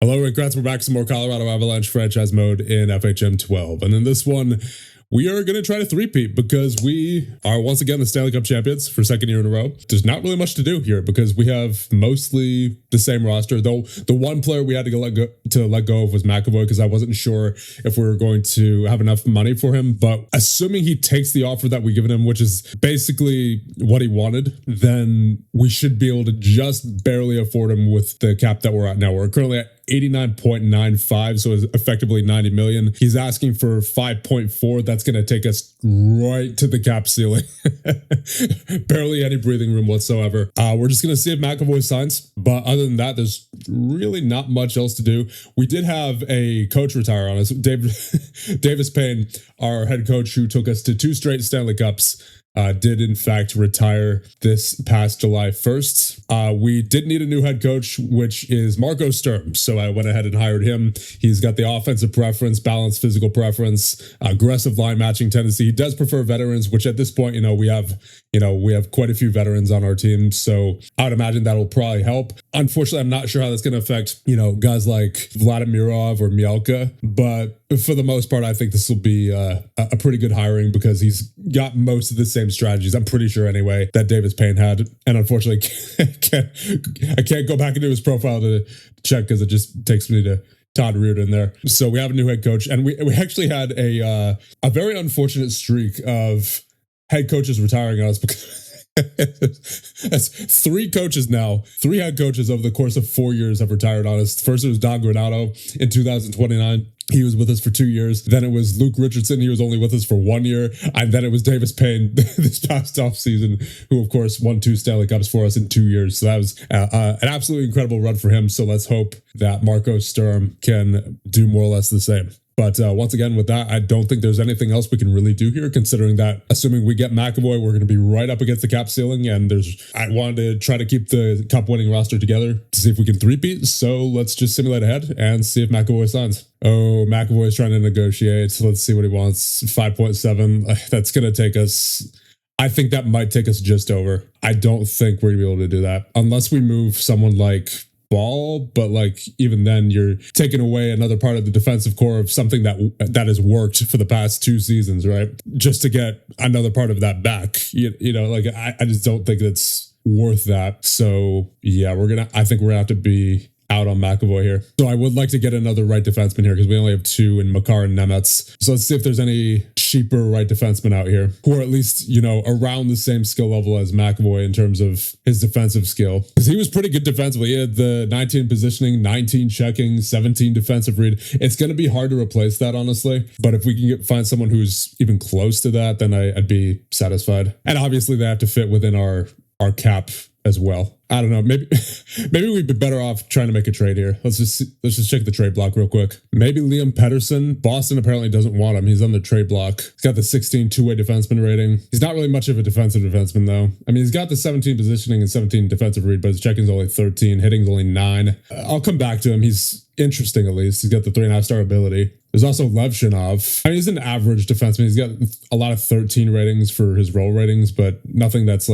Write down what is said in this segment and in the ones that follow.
Hello, Regrets. We're back to some more Colorado Avalanche franchise mode in FHM 12. And in this one, we are going to try to three-peat because we are once again the Stanley Cup champions for second year in a row. There's not really much to do here because we have mostly the same roster, though the one player we had to let go of was McAvoy because I wasn't sure if we were going to have enough money for him. But assuming he takes the offer that we given him, which is basically what he wanted, then we should be able to just barely afford him with the cap that we're at now. We're currently at 89.95, so it's effectively 90 million. He's asking for 5.4. That's going to take us right to the cap ceiling. Barely any breathing room whatsoever. We're just going to see if McAvoy signs, but other than that, there's really not much else to do. We did have a coach retire on us. Davis Payne, our head coach who took us to 2 straight Stanley Cups, did in fact retire this past July 1st. We did need a new head coach, which is Marco Sturm. So I went ahead and hired him. He's got the offensive preference, balanced physical preference, aggressive line matching tendency. He does prefer veterans, which at this point, we have quite a few veterans on our team. So I would imagine that'll probably help. Unfortunately, I'm not sure how that's going to affect, guys like Vladimirov or Mielka, but for the most part, I think this will be a pretty good hiring because he's got most of the same strategies, I'm pretty sure anyway, that Davis Payne had. And unfortunately, I can't go back into his profile to check because it just takes me to Todd Reardon there. So we have a new head coach, and we actually had a very unfortunate streak of head coaches retiring on us because that's 3 coaches now. 3 head coaches over the course of 4 years have retired on us. First, it was Don Granato in 2029. He was with us for 2 years. Then it was Luke Richardson. He was only with us for 1 year. And then it was Davis Payne this past offseason, who, of course, won 2 Stanley Cups for us in 2 years. So that was an absolutely incredible run for him. So let's hope that Marco Sturm can do more or less the same. But once again, with that, I don't think there's anything else we can really do here, considering that assuming we get McAvoy, we're going to be right up against the cap ceiling. And I wanted to try to keep the cup winning roster together to see if we can three-peat. So let's just simulate ahead and see if McAvoy signs. Oh, McAvoy is trying to negotiate. So let's see what he wants. 5.7. That's going to take us... I think that might take us just over. I don't think we're going to be able to do that unless we move someone like Ball, but even then you're taking away another part of the defensive core of something that has worked for the past 2 seasons, right? Just to get another part of that back, I just don't think it's worth that. So yeah, I think we're gonna have to be out on McAvoy here. So I would like to get another right defenseman here because we only have 2 in Makar and Nemetz. So let's see if there's any cheaper right defensemen out here who are at least, around the same skill level as McAvoy in terms of his defensive skill. Because he was pretty good defensively. He had the 19 positioning, 19 checking, 17 defensive read. It's going to be hard to replace that, honestly. But if we can find someone who's even close to that, then I'd be satisfied. And obviously they have to fit within our cap as well. I don't know. Maybe we'd be better off trying to make a trade here. Let's just check the trade block real quick. Maybe Liam Pettersson. Boston apparently doesn't want him. He's on the trade block. He's got the 16 two-way defenseman rating. He's not really much of a defensive defenseman though. I mean, he's got the 17 positioning and 17 defensive read, but his checking's only 13, hitting's only 9. I'll come back to him. He's interesting at least. He's got the 3.5-star ability. There's also Levshinov. I mean, he's an average defenseman. He's got a lot of 13 ratings for his role ratings, but nothing that's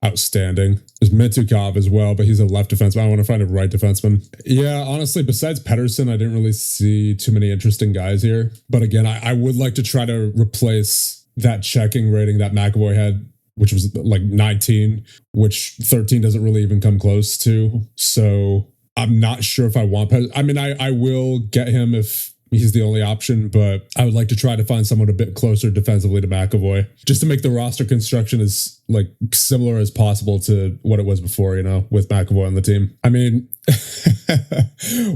outstanding. There's Mitukov as well, but he's a left defenseman. I want to find a right defenseman. Yeah, honestly, besides Pettersson, I didn't really see too many interesting guys here. But again, I would like to try to replace that checking rating that McAvoy had, which was 19, which 13 doesn't really even come close to. So I'm not sure if I want Pettersson. I mean, I will get him if he's the only option, but I would like to try to find someone a bit closer defensively to McAvoy, just to make the roster construction as similar as possible to what it was before, with McAvoy on the team. I mean,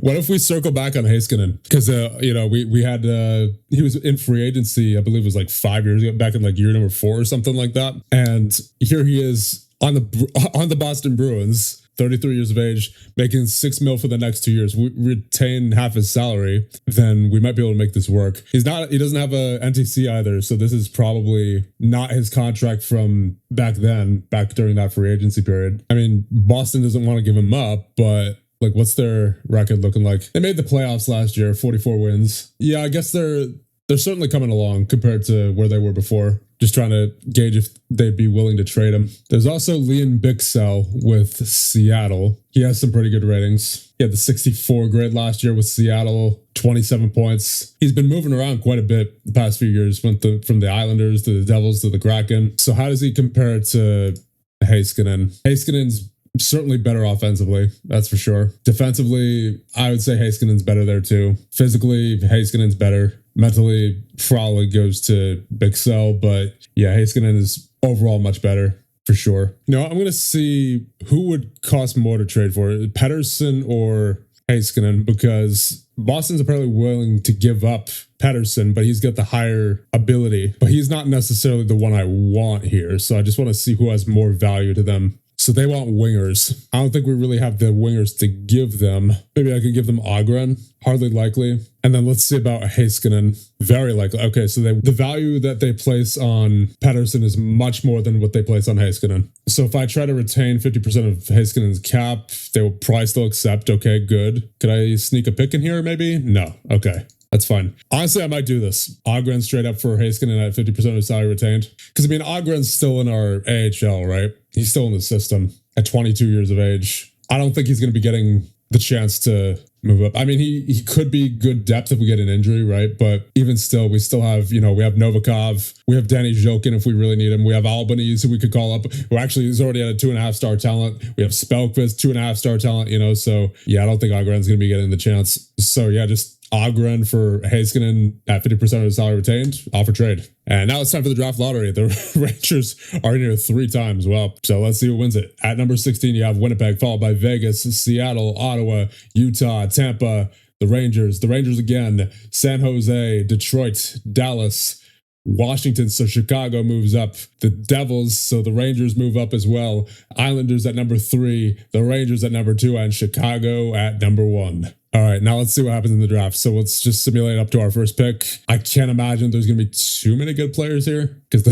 what if we circle back on Heiskanen? Because, we had, he was in free agency, I believe it was 5 years ago, back in year number 4 or something like that. And here he is on the Boston Bruins, 33 years of age, making $6 million for the next 2 years. We retain half his salary, then we might be able to make this work. He doesn't have a NTC either, so this is probably not his contract from back during that free agency period. I mean, Boston doesn't want to give him up, but what's their record looking like? They made the playoffs last year, 44 wins. Yeah, I guess they're certainly coming along compared to where they were before. Just trying to gauge if they'd be willing to trade him. There's also Liam Bixell with Seattle. He has some pretty good ratings. He had the 64 grade last year with Seattle, 27 points. He's been moving around quite a bit the past few years, went from the Islanders to the Devils to the Kraken. So how does he compare to Heiskanen? Heiskanen's certainly better offensively, that's for sure. Defensively, I would say Heiskanen's better there too. Physically, Heiskanen's better. Mentally, probably goes to Bixell, but yeah, Heiskanen is overall much better for sure. I'm going to see who would cost more to trade for, Pettersson or Heiskanen, because Boston's apparently willing to give up Pettersson, but he's got the higher ability, but he's not necessarily the one I want here. So I just want to see who has more value to them. So they want wingers. I don't think we really have the wingers to give them. Maybe I could give them Agren. Hardly likely. And then let's see about Heiskanen. Very likely. Okay, so the value that they place on Pettersson is much more than what they place on Heiskanen. So if I try to retain 50% of Heiskanen's cap, they will probably still accept. Okay, good. Could I sneak a pick in here maybe? No. Okay. That's fine. Honestly, I might do this. Agren straight up for Heiskanen at 50% of his salary retained. Because, Agren's still in our AHL, right? He's still in the system at 22 years of age. I don't think he's going to be getting the chance to move up. He could be good depth if we get an injury, right? But even still, we still have, we have Novikov. We have Danny Zhokin if we really need him. We have Albanese who we could call up, who actually is already at a 2.5-star talent. We have Spelkvist, 2.5-star talent, so yeah, I don't think Agren's going to be getting the chance. So yeah, just Agren for Heiskanen at 50% of his salary retained, offer trade. And now it's time for the draft lottery. The Rangers are in here 3 times. Well, so let's see who wins it. At number 16, you have Winnipeg, followed by Vegas, Seattle, Ottawa, Utah, Tampa, the Rangers again, San Jose, Detroit, Dallas, Washington, so Chicago moves up. The Devils, so the Rangers move up as well. Islanders at number 3, the Rangers at number 2, and Chicago at number 1. All right, now let's see what happens in the draft. So let's just simulate up to our first pick. I can't imagine there's going to be too many good players here because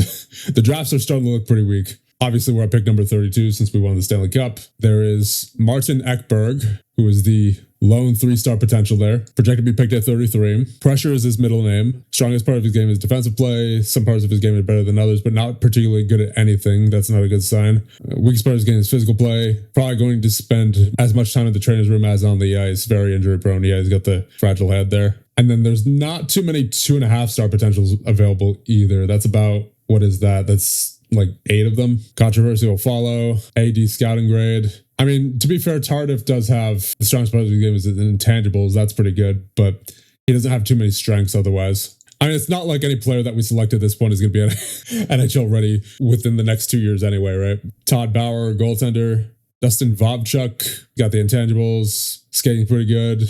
the drafts are starting to look pretty weak. Obviously, we're at pick number 32 since we won the Stanley Cup. There is Martin Ekberg, who is the lone 3-star potential there. Projected to be picked at 33. Pressure is his middle name. Strongest part of his game is defensive play. Some parts of his game are better than others, but not particularly good at anything. That's not a good sign. Weakest part of his game is physical play. Probably going to spend as much time in the trainer's room as on the ice. Very injury prone. Yeah, he's got the fragile head there. And then there's not too many 2.5-star potentials available either. That's about, what is that? That's like 8 of them. Controversy will follow. AD scouting grade. To be fair, Tardif does have the strongest part of the game is intangibles. That's pretty good, but he doesn't have too many strengths otherwise. It's not like any player that we select at this point is going to be NHL ready within the next 2 years anyway, right? Todd Bauer, goaltender. Dustin Vovchuk, got the intangibles. Skating pretty good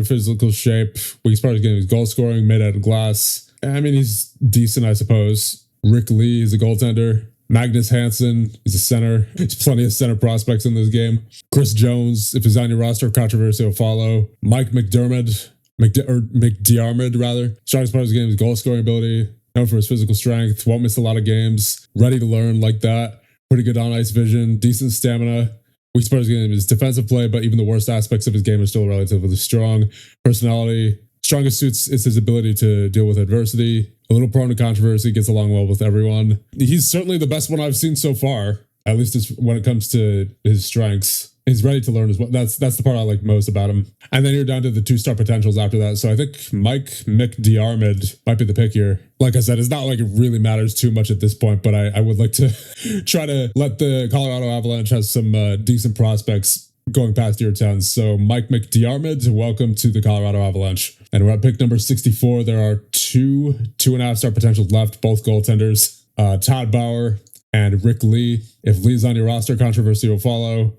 physical shape. Weakest part of the game is goal scoring, made out of glass. He's decent, I suppose. Rick Lee is a goaltender. Magnus Hansen is a center. There's plenty of center prospects in this game. Chris Jones, if he's on your roster, controversy will follow. Mike McDiarmid, rather. Strongest part of his game is goal scoring ability. Known for his physical strength. Won't miss a lot of games. Ready to learn like that. Pretty good on ice vision. Decent stamina. Weakest part of his game is defensive play, but even the worst aspects of his game are still relatively strong. Personality. Strongest suits is his ability to deal with adversity. A little prone to controversy, gets along well with everyone. He's certainly the best one I've seen so far, at least when it comes to his strengths. He's ready to learn as well. That's the part I like most about him. And then you're down to the 2-star potentials after that. So I think Mike McDiarmid might be the pick here. Like I said, it's not like it really matters too much at this point, but I would like to try to let the Colorado Avalanche have some decent prospects going past year 10. So Mike McDiarmid, welcome to the Colorado Avalanche. And we're at pick number 64. There are 2.5-star potentials left, both goaltenders. Todd Bauer and Rick Lee. If Lee's on your roster, controversy will follow.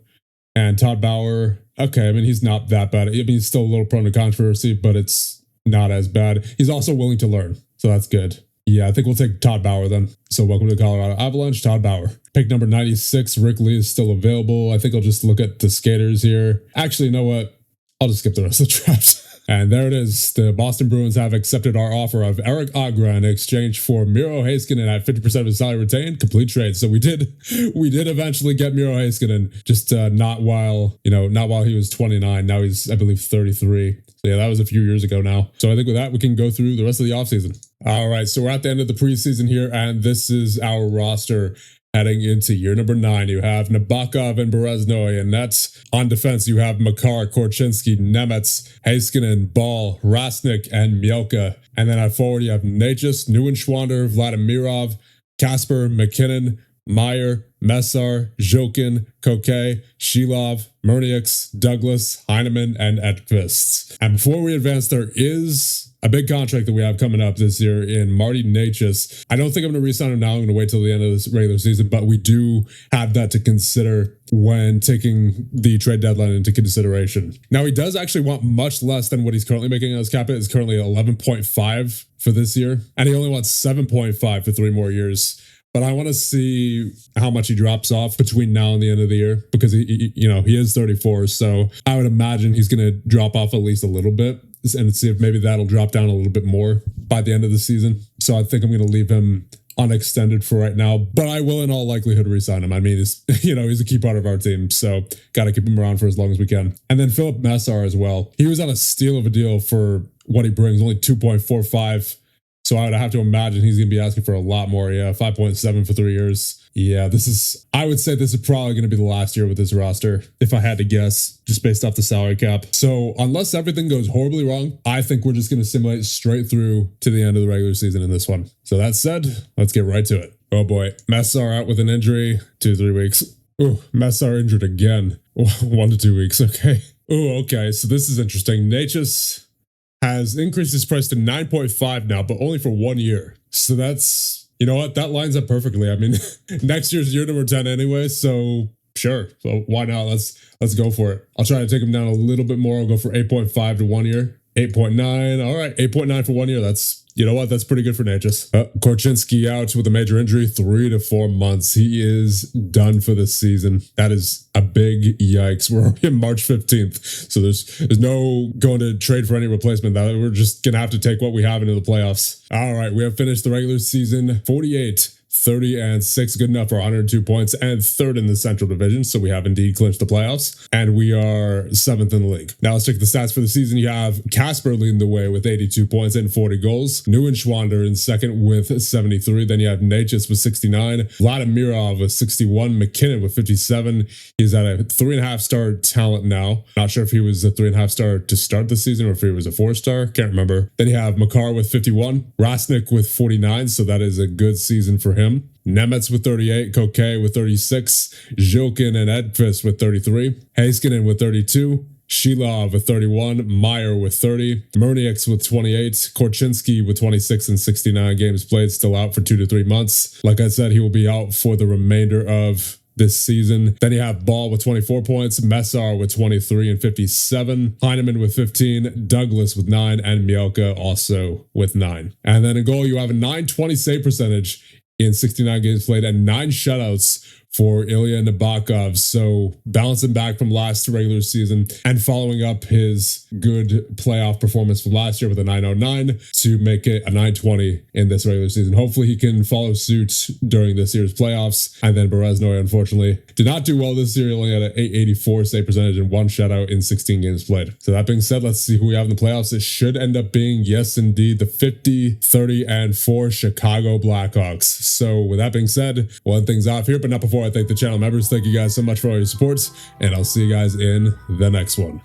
And Todd Bauer, okay, he's not that bad. He's still a little prone to controversy, but it's not as bad. He's also willing to learn, so that's good. Yeah, I think we'll take Todd Bauer then. So welcome to the Colorado Avalanche, Todd Bauer. Pick number 96, Rick Lee is still available. I think I'll just look at the skaters here. Actually, you know what? I'll just skip the rest of the draft. And there it is. The Boston Bruins have accepted our offer of Eric Agra in exchange for Miro Heiskanen at 50% of his salary retained. Complete trade. So we did eventually get Miro Heiskanen, just not while he was 29. Now he's, I believe, 33. So yeah, that was a few years ago now. So I think with that, we can go through the rest of the offseason. All right, so we're at the end of the preseason here, and this is our roster heading into year number 9. You have Nabokov and Bereznoy, and that's on defense. You have Makar, Korchinski, Nemeth, Heiskanen, Ball, Rasnik, and Mielka. And then at forward, you have Necas, Neuenschwander, Vladimirov, Kasper, McKinnon, Meyer, Messar, Jokin, Koke, Shilov, Murniaks, Douglas, Heineman, and Edqvist. And before we advance, there is a big contract that we have coming up this year in Marty Necas. I don't think I'm going to re-sign him now. I'm going to wait till the end of this regular season, but we do have that to consider when taking the trade deadline into consideration. Now, he does actually want much less than what he's currently making on his cap hit. It's currently 11.5 for this year, and he only wants 7.5 for 3 more years. But I want to see how much he drops off between now and the end of the year, because he is 34. So I would imagine he's going to drop off at least a little bit and see if maybe that'll drop down a little bit more by the end of the season. So I think I'm going to leave him unextended for right now, but I will in all likelihood re-sign him. I mean, he's a key part of our team, so got to keep him around for as long as we can. And then Philip Messar as well. He was on a steal of a deal for what he brings, only 2.45. So I would have to imagine he's going to be asking for a lot more. Yeah, 5.7 for 3 years. Yeah, I would say this is probably going to be the last year with this roster, if I had to guess, just based off the salary cap. So unless everything goes horribly wrong, I think we're just going to simulate straight through to the end of the regular season in this one. So that said, let's get right to it. Oh boy, Messar out with an injury, 2-3 weeks. Ooh, Messar injured again. 1 to 2 weeks, okay. Ooh, okay, so this is interesting. Necas has increased his price to 9.5 now, but only for 1 year. So that's, you know what? That lines up perfectly. I mean, next year's year number 10 anyway, so sure. So why not? Let's go for it. I'll try to take him down a little bit more. I'll go for 8.5 to 1 year. 8.9. All right, 8.9 for 1 year. That's, you know what? That's pretty good for Necas. Korchinski out with a major injury, 3 to 4 months. He is done for this season. That is a big yikes. We're already in March 15th, so there's no going to trade for any replacement. That we're just gonna have to take what we have into the playoffs. All right, we have finished the regular season 48, 30, and 6, good enough for 102 points, and 3rd in the Central Division. So we have indeed clinched the playoffs, and we are 7th in the league. Now let's check the stats for the season. You have Kasper leading the way with 82 points and 40 goals. Neuenschwander in second with 73. Then you have Necas with 69. Vladimirov with 61. McKinnon with 57. He's at a 3.5-star talent now. Not sure if he was a 3.5-star to start the season or if he was a 4-star. Can't remember. Then you have Makar with 51. Rasnik with 49. So that is a good season for him. Nemeth with 38, Koke with 36, Jokin and Edqvist with 33, Heiskanen with 32, Shilov with 31, Meyer with 30, Murniaks with 28, Korchinski with 26 and 69 games played, still out for 2 to 3 months. Like I said, he will be out for the remainder of this season. Then you have Ball with 24 points, Messar with 23 and 57, Heineman with 15, Douglas with 9, and Mielka also with 9. And then in goal, you have a .920 save percentage in 69 games played and 9 shutouts for Ilya Nabokov. So bouncing back from last regular season and following up his good playoff performance from last year with a 909 to make it a 920 in this regular season. Hopefully he can follow suit during this year's playoffs. And then Bereznoy, unfortunately, did not do well this year. He only had an 884 save percentage and 1 shutout in 16 games played. So that being said, let's see who we have in the playoffs. It should end up being, yes, indeed, the 50, 30, and 4 Chicago Blackhawks. So with that being said, we'll end things off here, but not before I thank the channel members. Thank you guys so much for all your support, and I'll see you guys in the next one.